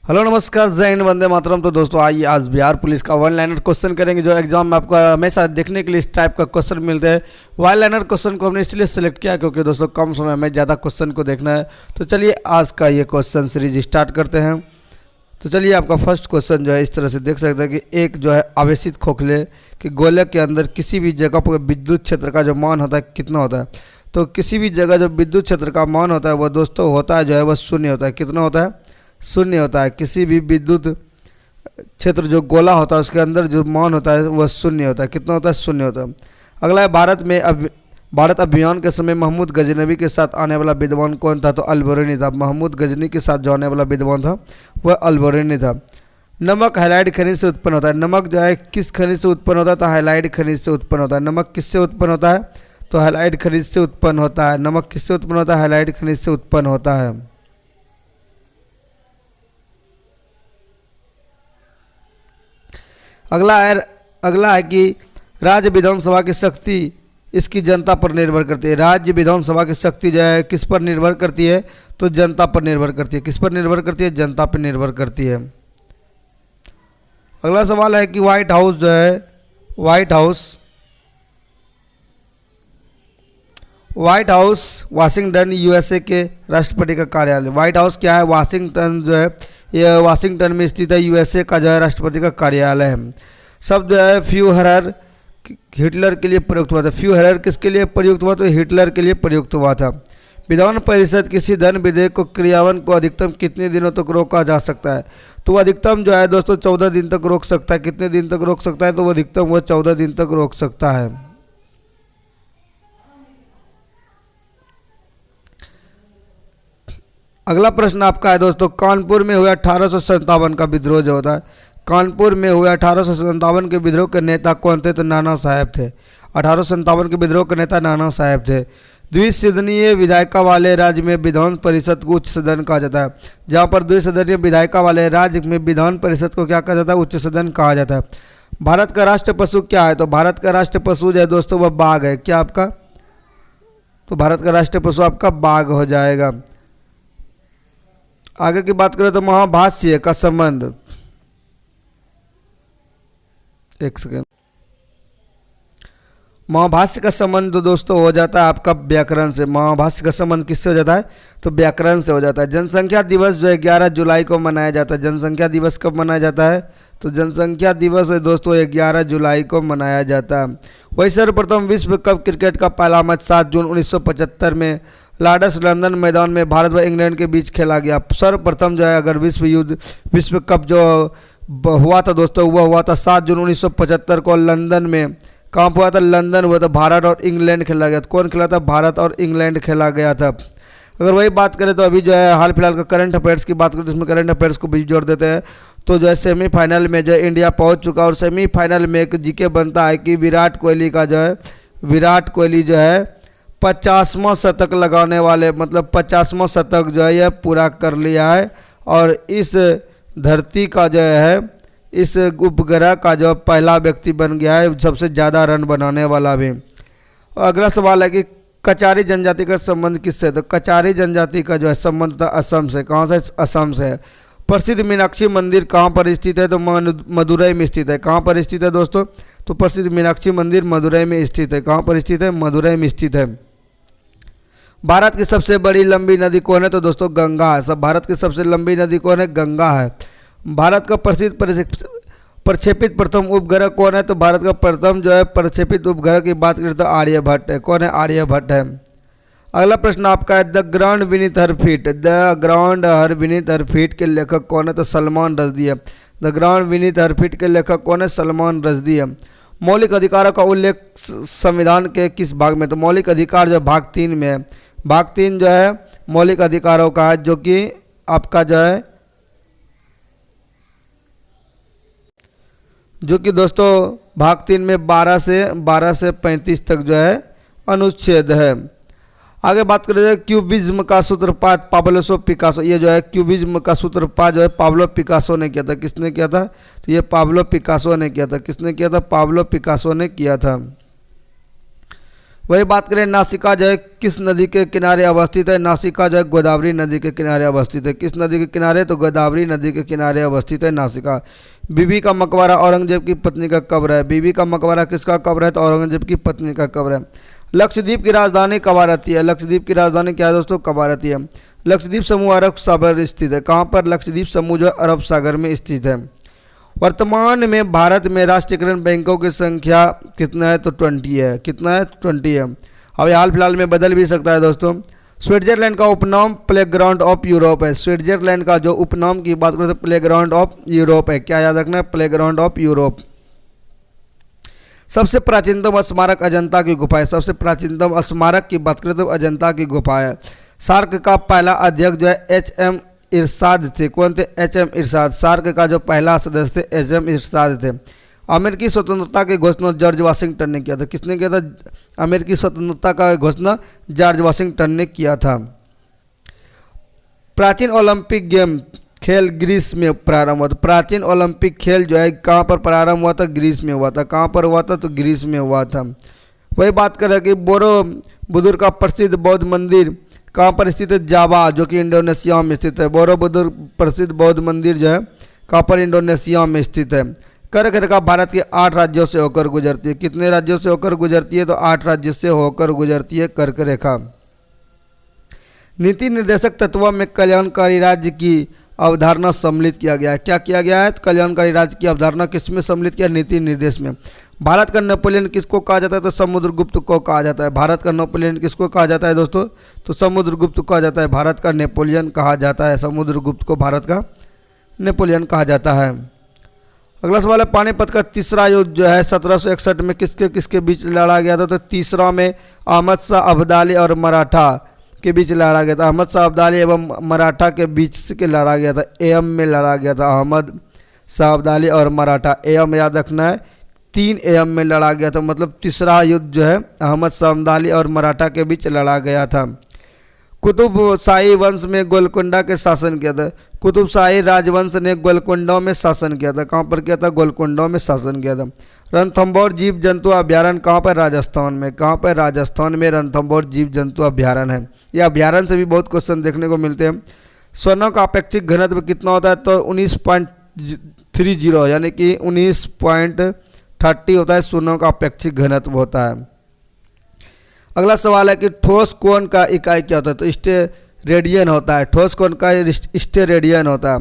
Hello नमस्कार, जय हिंद, वंदे मातरम। तो दोस्तों आइए आज बिहार पुलिस का वन लाइनर क्वेश्चन करेंगे। जो एग्जाम में आपको हमेशा देखने के लिए इस टाइप का क्वेश्चन मिलते हैं। वन लाइनर क्वेश्चन को हमने इसलिए सेलेक्ट किया क्योंकि दोस्तों कम समय में ज़्यादा क्वेश्चन को देखना है। तो चलिए आज का ये क्वेश्चन सीरीज स्टार्ट करते हैं। तो चलिए आपका फर्स्ट क्वेश्चन जो है इस तरह से देख सकते हैं कि एक जो है आवेशित खोखले के गोले के अंदर किसी भी जगह पर विद्युत क्षेत्र का जो मान होता है कितना होता है। तो किसी भी जगह जो विद्युत क्षेत्र का मान होता है वह दोस्तों होता है जो है वह शून्य होता है। कितना होता है? शून्य होता है। किसी भी विद्युत क्षेत्र जो गोला होता है उसके अंदर जो मान होता है वह शून्य होता है। कितना होता है? शून्य होता है। अगला है भारत अभियान के समय महमूद गजनवी के साथ आने वाला विद्वान कौन था? तो अल-बरूनी था। महमूद गजनवी के साथ जो आने वाला विद्वान था वह अल-बरूनी था। नमक हैलाइड खनिज से उत्पन्न होता है। नमक जो है किस खनिज से उत्पन्न होता है? तो हैलाइड खनिज से उत्पन्न होता है। नमक किससे उत्पन्न होता है? तो हैलाइड खनिज से उत्पन्न होता है। नमक किससे उत्पन्न होता है? हैलाइड खनिज से उत्पन्न होता है। अगला है कि राज्य विधानसभा की शक्ति इसकी जनता पर निर्भर करती है। राज्य विधानसभा की शक्ति जो है किस पर निर्भर करती है? तो जनता पर निर्भर करती है। किस पर निर्भर करती है? जनता पर निर्भर करती है। अगला सवाल है कि व्हाइट हाउस जो है व्हाइट हाउस वाशिंगटन यूएसए के राष्ट्रपति का कार्यालय। व्हाइट हाउस क्या है? वाशिंगटन जो है यह वाशिंगटन में स्थित है। यूएसए का जो है राष्ट्रपति का कार्यालय है। शब्द जो है फ्यूहरर हिटलर के लिए प्रयुक्त हुआ था। फ्यूहरर किसके लिए प्रयुक्त हुआ? तो हिटलर के लिए प्रयुक्त हुआ था। विधान परिषद किसी धन विधेयक को क्रियान्वयन को अधिकतम कितने दिनों तक रोका जा सकता है? तो वो अधिकतम जो है दोस्तों 14 दिन तक रोक सकता है। कितने दिन तक रोक सकता है? तो वो अधिकतम वो 14 दिन तक रोक सकता है। अगला प्रश्न आपका है दोस्तों, कानपुर में हुआ 1857 का विद्रोह जो होता है। कानपुर में हुआ 1857 के विद्रोह के नेता कौन थे? तो नाना साहब थे। 1857 के विद्रोह के नेता नाना साहब थे। द्विसदनीय विधायिका वाले राज्य में विधान परिषद को उच्च सदन कहा जाता है। जहाँ पर द्विसदनीय विधायिका वाले राज्य में विधान परिषद को क्या कहा जाता है? उच्च सदन कहा जाता है। भारत का राष्ट्र पशु क्या है? तो भारत का राष्ट्र पशु जो है दोस्तों वह बाघ है। क्या आपका? तो भारत का राष्ट्र पशु आपका बाघ हो जाएगा। आगे की बात करें तो महाभाष्य का संबंध, एक सेकेंड, महाभाष्य का संबंध तो दोस्तों हो जाता है आपका व्याकरण से। महाभाष्य का संबंध किससे हो जाता है? तो व्याकरण से हो जाता है। जनसंख्या दिवस जो है 11 जुलाई को मनाया जाता है। जनसंख्या दिवस कब मनाया जाता है? तो जनसंख्या दिवस है दोस्तों 11 जुलाई को मनाया जाता है। वही सर्वप्रथम विश्व कप क्रिकेट का पहला मैच 7 जून 1975 में लॉर्ड्स लंदन मैदान में भारत व इंग्लैंड के बीच खेला गया। सर्वप्रथम जो है अगर विश्व कप जो हुआ था दोस्तों वह हुआ था 7 जून 1975 को लंदन में। कहाँ हुआ था? लंदन हुआ था। भारत और इंग्लैंड खेला गया था। कौन खेला था? भारत और इंग्लैंड खेला गया था। अगर वही बात करें तो अभी जो है हाल फिलहाल का करंट अफेयर्स की बात करें तो इसमें करंट अफेयर्स को भी जोड़ देते हैं। तो जो है सेमीफाइनल में जो है इंडिया पहुंच चुका और सेमीफाइनल में एक जीके बनता है कि विराट कोहली जो है 50वां शतक लगाने वाले, मतलब 50वां शतक जो है यह पूरा कर लिया है। और इस धरती का जो है इस उपग्रह का जो पहला व्यक्ति बन गया है सबसे ज़्यादा रन बनाने वाला भी। और अगला सवाल है कि कचारी जनजाति का संबंध किससे? तो कचारी जनजाति का जो है संबंध था असम से। कहाँ से? असम से है। प्रसिद्ध मीनाक्षी मंदिर कहाँ पर स्थित है? तो मदुरई में स्थित है। कहाँ पर स्थित है दोस्तों? तो प्रसिद्ध मीनाक्षी मंदिर मदुरई में स्थित है। कहाँ पर स्थित है? मदुरई में स्थित है। भारत की सबसे बड़ी लंबी नदी कौन है? तो दोस्तों गंगा है। सब भारत की सबसे लंबी नदी कौन है? गंगा है। भारत का प्रसिद्ध प्रक्षेपित प्रथम उपग्रह कौन है? तो भारत का प्रथम जो है प्रक्षेपित उपग्रह की बात करें तो आर्यभट्ट है। कौन है? आर्यभट्ट है। अगला प्रश्न आपका है the ground beneath her feet. The ground her beneath her feet के लेखक कौन है? तो सलमान रश्दी है। The ground beneath her feet के लेखक कौन है? सलमान रश्दी है। मौलिक अधिकारों का उल्लेख संविधान के किस भाग में? तो मौलिक अधिकार जो भाग 3 में है। भाग 3 जो है मौलिक अधिकारों का है, जो कि आपका जो कि दोस्तों भाग 3 में 12 से 35 तक जो है अनुच्छेद है। आगे बात करें क्यूबिज्म का सूत्रपात पाब्लो पिकासो। ये जो है क्यूबिज्म का सूत्रपात जो है पाब्लो पिकासो ने किया था। किसने किया था? तो ये पाब्लो पिकासो ने किया था। किसने किया था? पाब्लो पिकासो ने किया था। वही बात करें नासिका जो है किस नदी के किनारे अवस्थित है, नासिका जो है गोदावरी नदी के किनारे अवस्थित है। किस नदी के किनारे, तो गोदावरी नदी के किनारे अवस्थित है नासिका। बीबी का मकबरा औरंगजेब की पत्नी का कब्र है। बीबी का मकबरा किसका कब्र है, तो औरंगजेब की पत्नी का कब्र है। लक्षद्वीप की राजधानी कवारत्ती है। लक्षद्वीप की राजधानी क्या है दोस्तों, कवारत्ती है। लक्षद्वीप समूह अरब सागर स्थित है। कहाँ पर, लक्षद्वीप समूह जो है अरब सागर में स्थित है। वर्तमान में भारत में राष्ट्रीयकरण बैंकों की संख्या कितना है, तो 20 है। कितना है, 20 है। अब हाल फिलहाल में बदल भी सकता है दोस्तों। स्विट्जरलैंड का उपनाम प्लेग्राउंड ऑफ यूरोप है। स्विट्जरलैंड का जो उपनाम की बात करें तो प्लेग्राउंड ऑफ यूरोप है। क्या याद रखना है, प्लेग्राउंड ऑफ यूरोप। सबसे प्राचीनतम स्मारक अजंता की गुफा है। सबसे प्राचीनतम स्मारक की बात करें तो अजंता की गुफा है। सार्क का पहला अध्यक्ष जो है एच.एम. इरशाद थे। कौन थे, एच.एम. इरशाद। सार्क का जो पहला सदस्य थे एच.एम. इरशाद थे। अमेरिकी स्वतंत्रता की घोषणा जॉर्ज वाशिंगटन ने किया था। किसने किया था, अमेरिकी स्वतंत्रता का घोषणा जॉर्ज वाशिंगटन ने किया था। प्राचीन ओलंपिक गेम खेल ग्रीस में प्रारंभ हुआ था। प्राचीन ओलंपिक खेल जो है कहाँ पर प्रारंभ हुआ था, ग्रीस में हुआ था। कहाँ पर हुआ था, तो ग्रीस में हुआ था। वही बात करें कि बोरोबुदुर का प्रसिद्ध बौद्ध मंदिर कहाँ पर स्थित है, जावा, जो कि इंडोनेशिया में स्थित है। बोरोबुदुर प्रसिद्ध बौद्ध मंदिर जो है कहाँ पर, इंडोनेशिया में स्थित है। कर्क रेखा भारत के 8 राज्यों से होकर गुजरती है। कितने राज्यों से होकर गुजरती है, तो 8 राज्यों से होकर गुजरती है कर्क रेखा। नीति निर्देशक तत्वों में कल्याणकारी राज्य की अवधारणा सम्मिलित किया गया है। क्या किया गया है, तो कल्याणकारी राज्य की अवधारणा किसमें सम्मिलित किया, नीति निर्देश में। भारत का नेपोलियन किसको कहा जाता है, तो समुद्रगुप्त को कहा जाता है। भारत का नेपोलियन किसको कहा जाता है दोस्तों, तो समुद्रगुप्त कहा जाता है। भारत का नेपोलियन कहा जाता है, समुद्रगुप्त को भारत का नेपोलियन कहा जाता है। अगला सवाल है, पानीपत का तीसरा युद्ध जो है 1761 में किसके किसके बीच लड़ा गया था, तो तीसरा में अहमद शाह अब्दाली और मराठा के बीच लड़ा गया था। अहमद शाह अब्दाली एवं मराठा के बीच के लड़ा गया था। एम में लड़ा गया था, अहमद शाह अब्दाली और मराठा। एम याद रखना है, 3 AM में लड़ा गया था। मतलब तीसरा युद्ध जो है अहमद शाह अब्दाली और मराठा के बीच लड़ा गया था। कुतुबशाही वंश में गोलकुंडा के शासन किया था। कुतुबशाही राजवंश ने गोलकुंडा में शासन किया था। कहाँ पर किया था, गोलकुंडा में शासन किया था। रणथंभौर जीव जंतु अभ्यारण्य कहाँ पर, राजस्थान में। कहाँ पर, राजस्थान में रणथंभौर जीव जंतु अभ्यारण्य है। यह अभ्यारण्य से भी बहुत क्वेश्चन देखने को मिलते हैं। स्वनों का अपेक्षिक घनत्व कितना होता है, तो 19.30 यानी कि 19.30 होता है। स्वनों का अपेक्षिक घनत्व होता है। अगला सवाल है कि ठोस कोण का इकाई क्या होता है, तो स्टेरेडियन होता है। ठोस कोण का स्टेरेडियन होता है।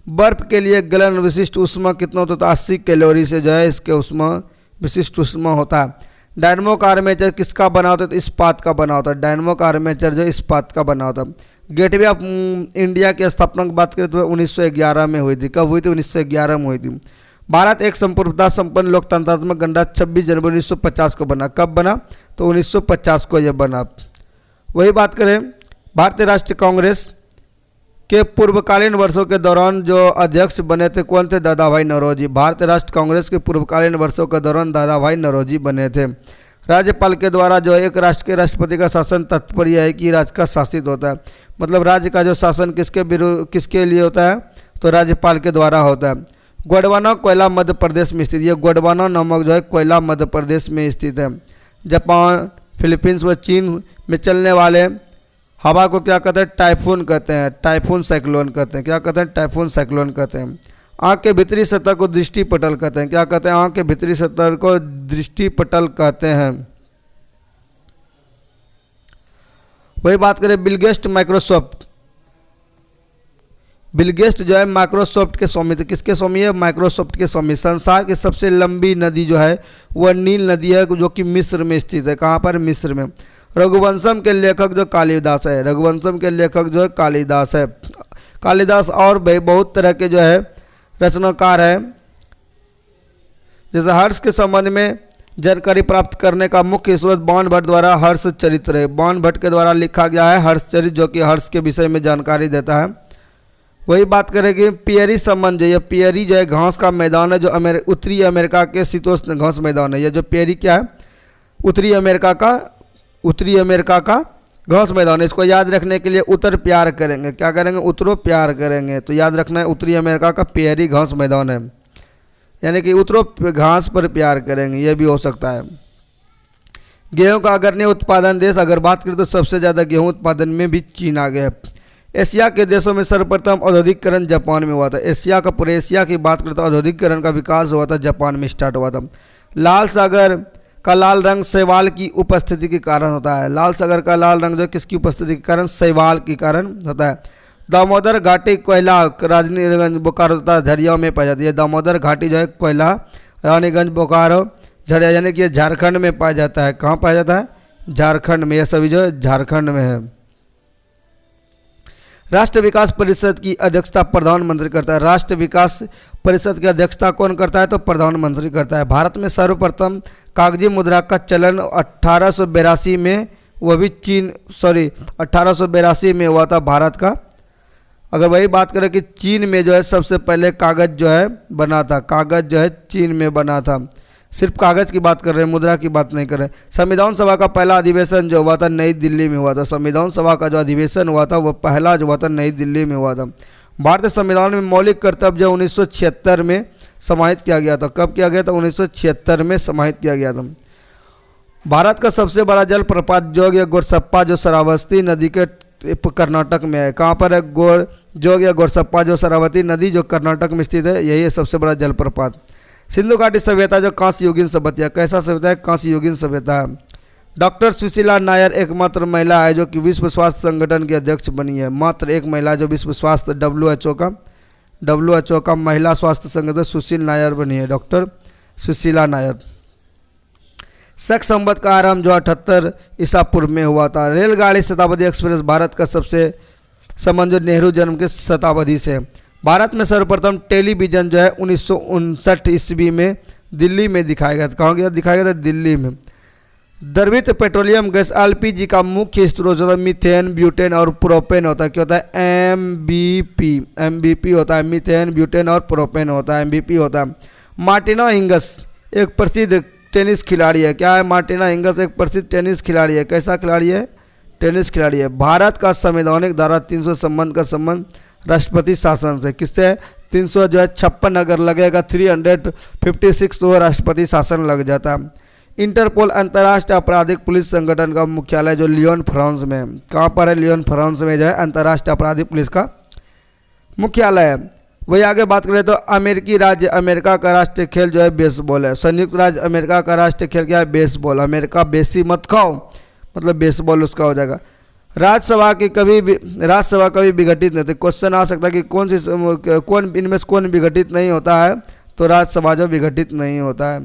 बर्फ के लिए गलन विशिष्ट ऊष्मा कितना होता है, तो 80 कैलोरी से जो है इसके ऊष्मा विशिष्ट ऊष्मा होता है। डायनमो का आर्मेचर किसका बना होता है, तो इस्पात का बना होता है। डायनमो का आर्मेचर जो इस्पात का बना होता है। गेटवे ऑफ इंडिया की स्थापना की बात करें तो 1911 में हुई थी। कब हुई थी, 1911 में हुई थी। भारत एक संप्रभुता संपन्न लोकतंत्रात्मक गणराज्य 26 जनवरी 1950 को बना। कब बना, तो 1950 को यह बना। वही बात करें भारतीय राष्ट्रीय कांग्रेस के पूर्वकालीन वर्षों के दौरान जो अध्यक्ष बने थे कौन थे, दादा भाई नौरोजी। भारतीय राष्ट्रीय कांग्रेस के पूर्वकालीन वर्षों के दौरान दादा भाई नौरोजी बने थे। राज्यपाल के द्वारा जो एक राष्ट्र के राष्ट्रपति का शासन तात्पर्य है कि राज्य का शासित होता है। मतलब राज्य का जो शासन किसके लिए होता है, तो राज्यपाल के द्वारा होता है। गोंडवाना कोयला मध्य प्रदेश में स्थित। ये गोंडवाना नामक जो है कोयला मध्य प्रदेश में स्थित है। जापान, फिलीपींस व चीन में चलने वाले हवा को क्या कहते हैं, टाइफून कहते हैं। टाइफून साइक्लोन कहते हैं। क्या कहते हैं, टाइफून साइक्लोन कहते हैं। आँख के भीतरी सतह को दृष्टिपटल कहते हैं। क्या कहते हैं, आँख के भीतरी सतह को दृष्टिपटल कहते हैं। वही बात करें बिलगेस्ट माइक्रोसॉफ्ट। बिलगेस्ट जो है माइक्रोसॉफ्ट के स्वामी थे। किसके स्वामी है, माइक्रोसॉफ्ट के स्वामी। संसार की सबसे लंबी नदी जो है वह नील नदी है, जो कि मिस्र में स्थित है। कहाँ पर, मिस्र में। रघुवंशम के लेखक जो कालिदास है। रघुवंशम के लेखक जो है कालिदास है। कालिदास और भी बहुत तरह के जो है रचनाकार है। जैसे हर्ष के संबंध में जानकारी प्राप्त करने का मुख्य स्रोत बाण भट्ट द्वारा हर्ष चरित्र है। बाण भट्ट के द्वारा लिखा गया है हर्ष चरित्र, जो कि हर्ष के विषय में जानकारी देता है। वही बात करेंगे पियरी संबंध जो है, पियरी जो है घास का मैदान है, जो उत्तरी अमेरिका के शीतोष्ण घास मैदान है। ये जो पियरी क्या है, उत्तरी अमेरिका का घास मैदान है। इसको याद रखने के लिए उत्तर प्यार करेंगे। क्या करेंगे, उत्तरो प्यार करेंगे। तो याद रखना है उत्तरी अमेरिका का पियरी घास मैदान है, यानी कि उत्तरो घास पर प्यार करेंगे, यह भी हो सकता है। गेहूं का अग्रणी उत्पादन देश अगर बात करें तो सबसे ज़्यादा गेहूं उत्पादन में भी चीन आ गया है। एशिया के देशों में सर्वप्रथम औद्योगिकरण जापान में हुआ था। एशिया का पूरे एशिया की बात करें तो औद्योगिकरण का विकास हुआ था जापान में स्टार्ट हुआ था। लाल सागर का लाल रंग शैवाल की उपस्थिति के कारण होता है। लाल सागर का लाल रंग जो किसकी उपस्थिति के कारण, शैवाल के कारण होता है। दामोदर घाटी कोयला रानीगंज बोकारो तथा झरिया में पाई जाती है। दामोदर घाटी जो है कोयला रानीगंज बोकारो झरिया यानी कि झारखंड में पाया जाता है। कहाँ पाया जाता है? झारखंड में। यह सभी जो है झारखंड में है। राष्ट्र विकास परिषद की अध्यक्षता प्रधानमंत्री करता है। राष्ट्र विकास परिषद की अध्यक्षता कौन करता है? तो प्रधानमंत्री करता है। भारत में सर्वप्रथम कागजी मुद्रा का चलन 1882 में, वह भी 1882 में हुआ था भारत का। अगर वही बात करें कि चीन में जो है सबसे पहले कागज़ जो है बना था, कागज़ जो है चीन में बना था। सिर्फ कागज़ की बात कर रहे हैं, मुद्रा की बात नहीं कर रहे। संविधान सभा का पहला अधिवेशन जो हुआ था नई दिल्ली में हुआ था। संविधान सभा का जो अधिवेशन हुआ था वह पहला जो हुआ था नई दिल्ली में हुआ था। भारतीय संविधान में मौलिक कर्तव्य 1976 में समाहित किया गया था। कब किया गया था? 1976 में समाहित किया गया था। भारत का सबसे बड़ा जलप्रपात जोग या गोरसप्पा जो शरावती नदी के कर्नाटक में है। कहाँ पर है? जोग या गोरसप्पा जो शरावती नदी जो कर्नाटक में स्थित है, यही है सबसे बड़ा जलप्रपात। सिंधु घाटी सभ्यता जो कांस्य युगीन सभ्यता है। कैसा सभ्यता है? कांस्य युगीन सभ्यता है। डॉक्टर सुशीला नायर एकमात्र महिला है जो कि विश्व स्वास्थ्य संगठन की अध्यक्ष बनी है। मात्र एक महिला जो विश्व स्वास्थ्य WHO का महिला स्वास्थ्य संगठन सुशील नायर बनी है, डॉक्टर सुशीला नायर। शक संवत का आरंभ जो 78 ईसा पूर्व में हुआ था। रेलगाड़ी शताब्दी एक्सप्रेस भारत का सबसे संबंध जो नेहरू जन्म के शताब्दी से। भारत में सर्वप्रथम टेलीविज़न जो है 1959 ईस्वी में दिल्ली में दिखाया गया था। कहाँ गया? दिखाया गया था दिल्ली में। द्रवित पेट्रोलियम गैस LPG का मुख्य स्रोत जो मीथेन, ब्यूटेन और प्रोपेन होता है। क्या होता है? MBP होता है। मीथेन, ब्यूटेन और प्रोपेन होता है, MBP होता है। मार्टिना हिंगस एक प्रसिद्ध टेनिस खिलाड़ी है। क्या है? मार्टिना हिंगस एक प्रसिद्ध टेनिस खिलाड़ी है। कैसा खिलाड़ी है? टेनिस खिलाड़ी है। भारत का संवैधानिक धारा 300 संबंध का संबंध राष्ट्रपति शासन से। किससे? 300 जो है 56 अगर लगेगा 356 तो राष्ट्रपति शासन लग जाता है। इंटरपोल अंतर्राष्ट्रीय आपराधिक पुलिस संगठन का मुख्यालय जो लियोन फ्रांस में। कहाँ पर है? लियोन फ्रांस में जो है अंतर्राष्ट्रीय आपराधिक पुलिस का मुख्यालय है। वही आगे बात करें तो अमेरिकी राज्य अमेरिका का राष्ट्रीय खेल जो है बेसबॉल है। संयुक्त राज्य अमेरिका का राष्ट्रीय खेल क्या है? बेसबॉल। अमेरिका बेसी मत खाओ, मतलब बेसबॉल उसका हो जाएगा। राज्यसभा कभी विघटित नहीं थे। क्वेश्चन आ सकता है कि कौन इनमें से कौन विघटित नहीं होता है? तो राज्यसभा जो विघटित नहीं होता है।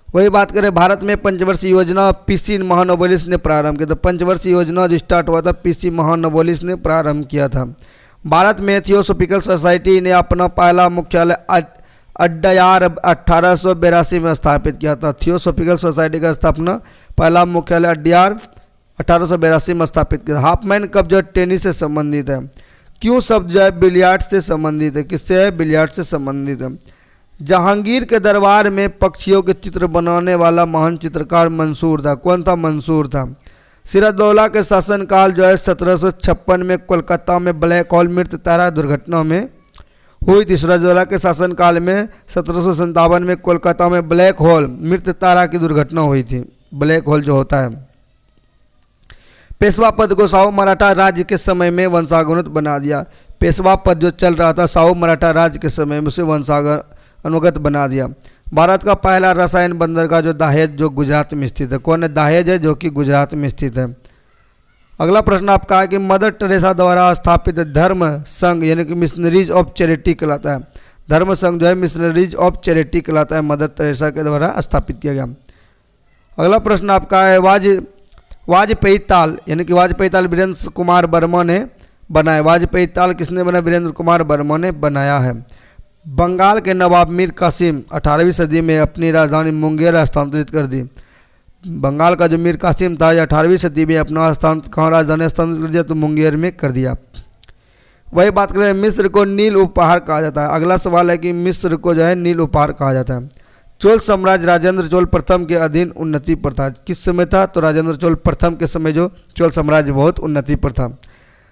वही बात करें भारत में पंचवर्षीय योजना PC महानोबेलिस ने प्रारंभ किया था। पंचवर्षीय योजना जो स्टार्ट हुआ था PC महानोबेलिस ने प्रारंभ किया था। भारत में थियोसॉफिकल सोसाइटी ने अपना पहला मुख्यालय अड्डयार 1882 में स्थापित किया था। थियोसॉफिकल सोसाइटी का स्थापना पहला मुख्यालय अड्डयार 1882 में स्थापित किया। हाफमैन कप जो टेनिस से संबंधित है। क्यों शब्द जो है बिलियर्ड से संबंधित है? किससे है? बिलियर्ड से संबंधित है। जहांगीर के दरबार में पक्षियों के चित्र बनाने वाला महान चित्रकार मंसूर था। कौन था? मंसूर था। सिराजदौला के शासनकाल जो है 1756 में कोलकाता में ब्लैक होल मृत्यु तारा दुर्घटना में हुई थी। सिराजदौला के शासनकाल में 1757 में कोलकाता में ब्लैक होल मृत्यु तारा की दुर्घटना हुई थी। ब्लैक होल जो होता है। पेशवा पद को साहू मराठा राज्य के समय में वंशानुगत बना दिया। पेशवा पद जो चल रहा था साहू मराठा राज्य के समय में उसे वंशानुगत बना दिया। भारत का पहला रसायन बंदरगाह जो दहेज जो गुजरात में स्थित है। कौन है? दहेज है जो कि गुजरात में स्थित है। अगला प्रश्न आपका है कि मदर टेरेसा द्वारा स्थापित धर्म संघ यानी कि मिशनरीज ऑफ चैरिटी कहलाता है। धर्म संघ जो है मिशनरीज ऑफ चैरिटी कहलाता है, मदर टेरेसा के द्वारा स्थापित किया गया। अगला प्रश्न आपका है वाजपेयी ताल यानी कि वाजपेयी ताल वीरेंद्र कुमार वर्मा ने बनाया। वाजपेयी ताल किसने बनाया? वीरेंद्र कुमार वर्मा ने बनाया है। बंगाल के नवाब मीर कासिम 18वीं सदी में अपनी राजधानी मुंगेर स्थानांतरित कर दी। बंगाल का जो मीर कासिम था 18वीं सदी में अपना कहाँ राजधानी स्थानांतरित कर दिया? तो मुंगेर में कर दिया। वही बात करें मिस्र को नील उपहार कहा जाता है। अगला सवाल है कि मिस्र को जो है नील उपहार कहा जाता है। चोल साम्राज्य राजेंद्र चोल प्रथम के अधीन उन्नति पर था। किस समय था? तो राजेंद्र चोल प्रथम के समय जो चोल साम्राज्य बहुत उन्नति पर था।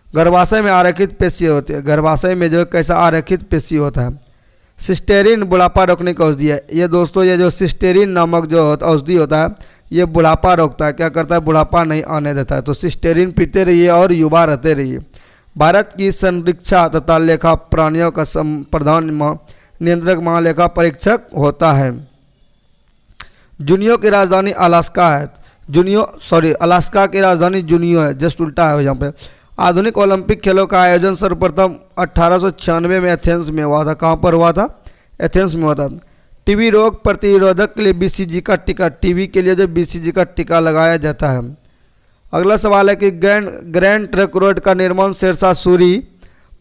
गर्भाशय में आरक्षित पेशी होती है। गर्भाशय में जो कैसा आरक्षित पेशी होता है? सिस्टेरिन बुढ़ापा रोकने की औषधि है। ये दोस्तों ये जो सिस्टेरिन नामक जो औषधि होता है ये बुढ़ापा रोकता है। क्या करता है? बुढ़ापा नहीं आने देता है। तो सिस्टेरिन पीते रहिए और युवा रहते रहिए। भारत की संरक्षा तथा लेखा प्राणियों का प्रधान नियंत्रक महालेखा परीक्षक होता है। जुनियो की राजधानी अलास्का है। अलास्का की राजधानी जुनियो है, जस्ट उल्टा है यहाँ पे। आधुनिक ओलंपिक खेलों का आयोजन सर्वप्रथम 1896 में एथेंस में हुआ था। कहाँ पर हुआ था? एथेंस में हुआ था। टीबी रोग प्रतिरोधक के लिए बीसीजी का टीका, टीबी के लिए जो बीसीजी का टीका लगाया जाता है। अगला सवाल है कि ग्रैंड ट्रक रोड का निर्माण शेरशाह सूरी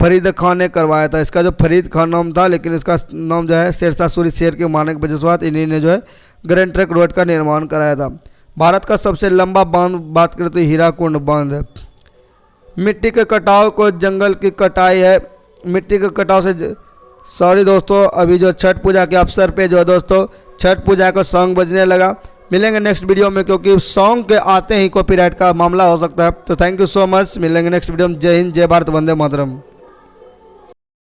फरीद खान ने करवाया था। इसका जो फरीद खान नाम था, लेकिन इसका नाम जो है शेरशाह सूरी शेर के मारने की वजह से हुआ। इन्हीं ने जो है ग्रैंड ट्रक रोड का निर्माण कराया था। भारत का सबसे लंबा बांध बात करें तो हीराकुंड बांध है। मिट्टी के कटाव को जंगल की कटाई है। मिट्टी के कटाव से सॉरी दोस्तों, अभी जो छठ पूजा के अवसर पे जो है दोस्तों छठ पूजा का सॉन्ग बजने लगा। मिलेंगे नेक्स्ट वीडियो में, क्योंकि सॉन्ग के आते ही कॉपीराइट का मामला हो सकता है। तो थैंक यू सो मच, मिलेंगे नेक्स्ट वीडियो में। जय हिंद, जय भारत, वंदे मातरम।